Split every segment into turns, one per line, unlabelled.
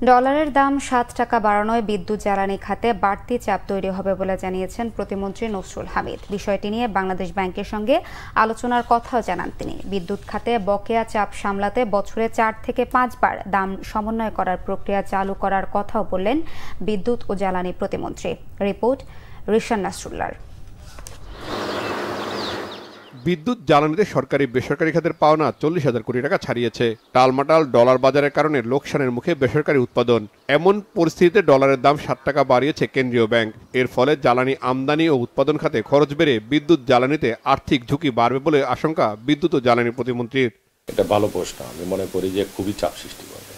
ডলারের দাম ৭ টাকা বাড়ানোয় বিদ্যুৎ জ্বালানি খাতে বাড়তি চাপ তৈরি হবে বলে জানিয়েছেন প্রতিমন্ত্রী নসরুল হামিদ। বিষয়টি নিয়ে বাংলাদেশ ব্যাংকের সঙ্গে আলোচনার কথাও জানান তিনি। বিদ্যুৎ খাতে বকেয়া চাপ সামলাতে বছরে ৪ থেকে ৫ বার দাম সমন্বয় করার প্রক্রিয়া চালু করার কথাও বললেন বিদ্যুৎ ও জ্বালানি প্রতিমন্ত্রী। রিপোর্ট রিশান নাসরুল্লাহর।
বিদ্যুৎ জ্বালানিতে সরকারি বেসরকারি খাতের পাওনা ৪০,০০০ কোটি টাকা ছাড়িয়েছে। টালমাটাল ডলার বাজারের কারণে লোকসানের মুখে বেসরকারি উৎপাদন। এমন পরিস্থিতিতে ডলারের দাম ৭ টাকা বাড়িয়েছে কেন্দ্রীয় ব্যাংক। এর ফলে জ্বালানি আমদানি ও উৎপাদন খাতে খরচ বেড়ে বিদ্যুৎ জ্বালানিতে আর্থিক ঝুঁকি বাড়বে বলে আশঙ্কা বিদ্যুৎ ও জ্বালানি প্রতিমন্ত্রীর।
এটা ভালো প্রশ্ন। আমি মনে করি যে খুবই চাপ সৃষ্টি করবে,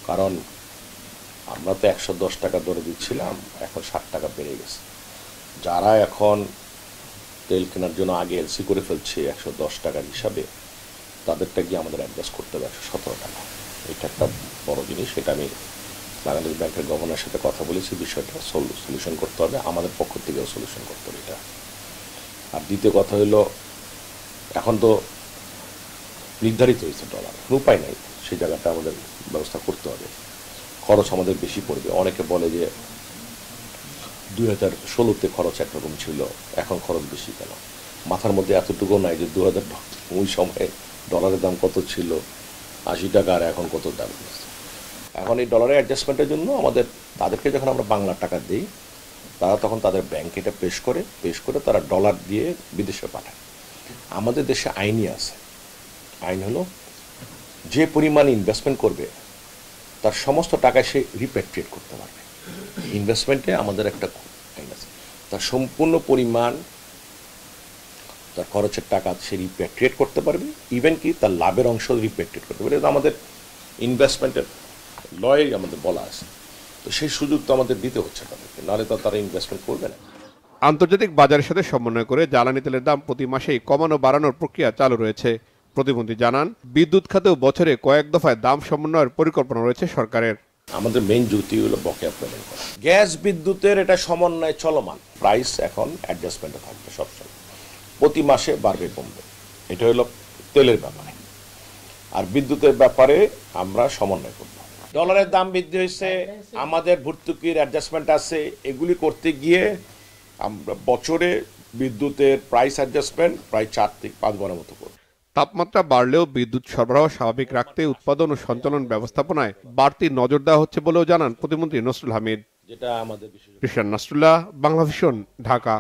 কারণ আমরা তো ১১০ টাকা দরে দিচ্ছিলাম, এখন ৬০ টাকা বেড়ে গেছে। যারা এখন তেল কেনার জন্য আগে এলসি করে ফেলছে ১১০ টাকার হিসাবে, তাদেরটা গিয়ে আমাদের অ্যাডজাস্ট করতে হবে ১১৭ টাকা। এটা একটা বড় জিনিস। এটা আমি বাংলাদেশ ব্যাংকের গভর্নরের সাথে কথা বলেছি, বিষয়টা সলিউশন করতে হবে, আমাদের পক্ষ থেকেও সলিউশন করতে হবে এটা। আর দ্বিতীয় কথা হলো, এখন তো নির্ধারিত হয়েছে ডলার, উপায় নাই, সেই জায়গাটা আমাদের ব্যবস্থা করতে হবে। খরচ আমাদের বেশি পড়বে। অনেকে বলে যে ২০১৬-তে খরচ একরকম ছিল, এখন খরচ বেশি কেন? মাথার মধ্যে এতটুকু নাই যে ২০০০ ওই সময়ে ডলারের দাম কত ছিল, ৮০ টাকা, আর এখন কত দাম। এখন এই ডলারের অ্যাডজাস্টমেন্টের জন্য তাদেরকে যখন আমরা বাংলা টাকা দিই, তারা তখন তাদের ব্যাংকে এটা পেশ করে তারা ডলার দিয়ে বিদেশে পাঠায়। আমাদের দেশে আইনই আছে। আইন হলো, যে পরিমাণ ইনভেস্টমেন্ট করবে তার সমস্ত টাকা সে রিপ্যাট্রিয়েট করতে পারবে। ইনভেস্টমেন্টে আমাদের একটা আইন আছে, তার সম্পূর্ণ পরিমাণ তার খরচের টাকা সে রিপ্যাট্রিয়েট করতে পারবে, ইভেন কি তার লাভের অংশ রিপ্যাট্রিয়েট করতে পারবে। এটা আমাদের ইনভেস্টমেন্টের লয়ে আমাদের বলা আছে। তো সেই সুযোগ তো আমাদের দিতে হচ্ছে তাদেরকে, নাহলে তো তারা ইনভেস্টমেন্ট করবে না।
আন্তর্জাতিক বাজারের সাথে সমন্বয় করে জ্বালানি তেলের দাম প্রতি মাসেই কমানো বাড়ানোর প্রক্রিয়া চালু রয়েছে। প্রতিমন্ত্রী জানান, বিদ্যুৎ খাতেও বছরে কয়েক দফায় দাম সমন্বয়ের পরিকল্পনা রয়েছে সরকারের।
আমাদের মেইন যুক্তি হলো বকেয়া পেমেন্ট করা। গ্যাস বিদ্যুতের এটা সমন্বয় চলমান, প্রাইস এখন অ্যাডজাস্টমেন্টে থাকবে সবসময়, প্রতি মাসে বাড়বে কমবে। এটা হলো তেলের ব্যাপারে। আর বিদ্যুতের ব্যাপারে আমরা সমন্বয় করব। ডলারের দাম বৃদ্ধি হয়েছে, আমাদের ভর্তুকির অ্যাডজাস্টমেন্ট আছে, এগুলি করতে গিয়ে আমরা বছরে বিদ্যুতের প্রাইস অ্যাডজাস্টমেন্ট প্রায় ৪ থেকে ৫ বারের মতো করব।
তাপমাত্রা বাড়লেও বিদ্যুৎ সরবরাহ স্বাভাবিক রাখতে উৎপাদন ও সঞ্চালন ব্যবস্থাপনায় বাড়তি নজর দেওয়া হচ্ছে বলেও জানান প্রতিমন্ত্রী নসরুল হামিদ।
যেটা আমাদের
রিশান নাসরুল্লাহ, বাংলাভিশন, ঢাকা।